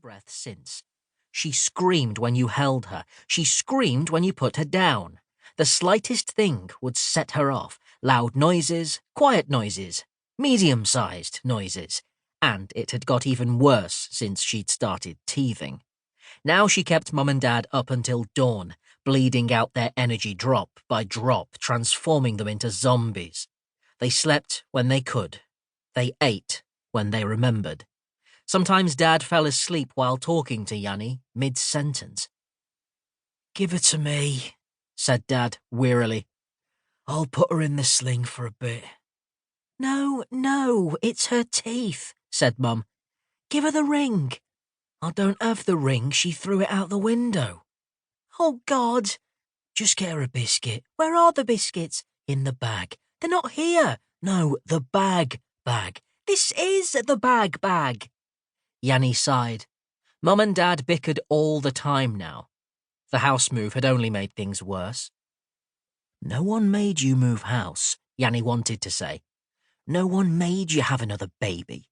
breath since. She screamed when you held her. She screamed when you put her down. The slightest thing would set her off. Loud noises, quiet noises, medium-sized noises. And it had got even worse since she'd started teething. Now she kept Mum and Dad up until dawn, bleeding out their energy drop by drop, transforming them into zombies. They slept when they could. They ate when they remembered. Sometimes Dad fell asleep while talking to Yanni, mid-sentence. "Give her to me," said Dad wearily. "I'll put her in the sling for a bit." No, it's her teeth," said Mum. "Give her the ring." "I don't have the ring, she threw it out the window." "Oh, God." "Just get her a biscuit." "Where are the biscuits?" "In the bag." "They're not here." "No, the bag. "This is the bag." Yanni sighed. Mum and Dad bickered all the time now. The house move had only made things worse. "No one made you move house," Yanni wanted to say. "No one made you have another baby."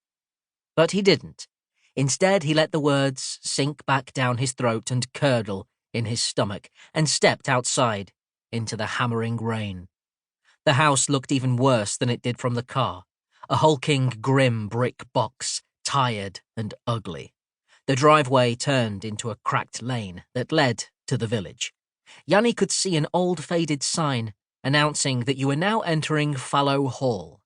But he didn't. Instead, he let the words sink back down his throat and curdle in his stomach, and stepped outside into the hammering rain. The house looked even worse than it did from the car, a hulking, grim brick box, tired and ugly. The driveway turned into a cracked lane that led to the village. Yanni could see an old faded sign announcing that you were now entering Fallow Hall.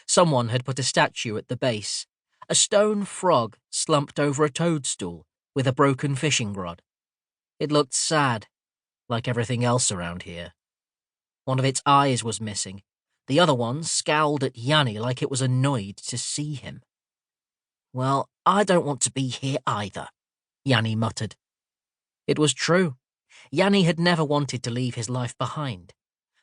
Someone had put a statue at the base, a stone frog slumped over a toadstool with a broken fishing rod. It looked sad, like everything else around here. One of its eyes was missing. The other one scowled at Yanni like it was annoyed to see him. "Well, I don't want to be here either," Yanni muttered. It was true. Yanni had never wanted to leave his life behind.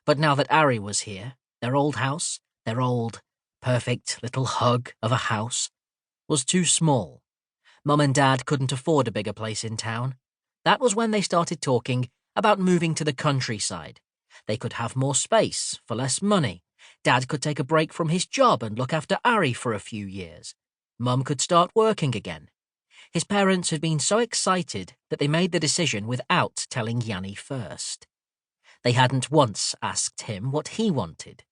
But now that Ari was here, their old house, their old, perfect little hug of a house, was too small. Mum and Dad couldn't afford a bigger place in town. That was when they started talking about moving to the countryside. They could have more space for less money. Dad could take a break from his job and look after Ari for a few years. Mum could start working again. His parents had been so excited that they made the decision without telling Yanni first. They hadn't once asked him what he wanted.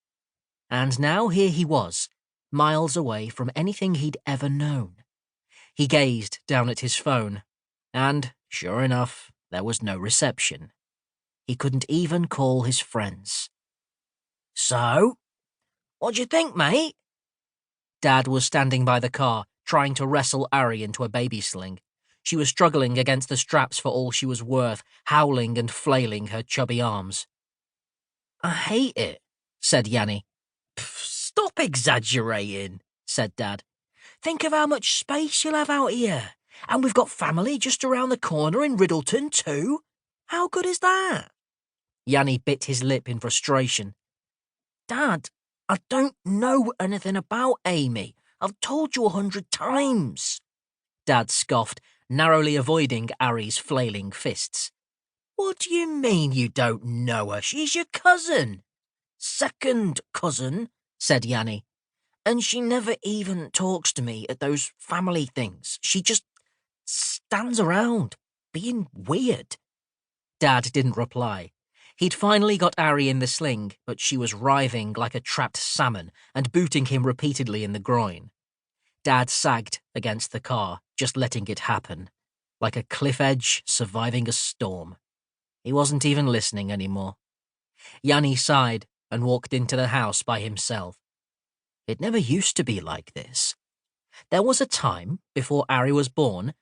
And now here he was, miles away from anything he'd ever known. He gazed down at his phone, and, sure enough, there was no reception. He couldn't even call his friends. "So? What do you think, mate?" Dad was standing by the car, trying to wrestle Ari into a baby sling. She was struggling against the straps for all she was worth, howling and flailing her chubby arms. "I hate it," said Yanni. "Stop exaggerating," said Dad. "Think of how much space you'll have out here. And we've got family just around the corner in Riddleton too. How good is that?" Yanni bit his lip in frustration. "Dad, I don't know anything about Amy. I've told you 100 times." Dad scoffed, narrowly avoiding Ari's flailing fists. "What do you mean you don't know her? She's your cousin." "Second cousin," said Yanni. "And she never even talks to me at those family things. She just stands around, being weird." Dad didn't reply. He'd finally got Ari in the sling, but she was writhing like a trapped salmon and booting him repeatedly in the groin. Dad sagged against the car, just letting it happen, like a cliff edge surviving a storm. He wasn't even listening anymore. Yanni sighed and walked into the house by himself. It never used to be like this. There was a time, before Ari was born,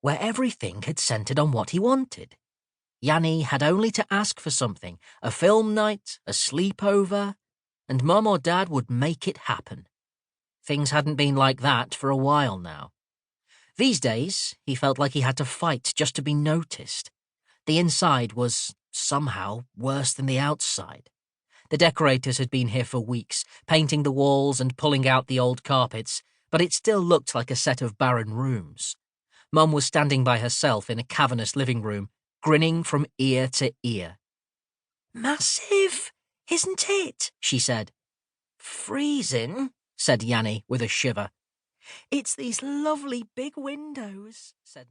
where everything had centered on what he wanted. Yanni had only to ask for something, a film night, a sleepover, and Mum or Dad would make it happen. Things hadn't been like that for a while now. These days, he felt like he had to fight just to be noticed. The inside was, somehow, worse than the outside. The decorators had been here for weeks, painting the walls and pulling out the old carpets, but it still looked like a set of barren rooms. Mum was standing by herself in a cavernous living room, grinning from ear to ear. "Massive, isn't it?" she said. "Freezing," said Yanni with a shiver. "It's these lovely big windows," said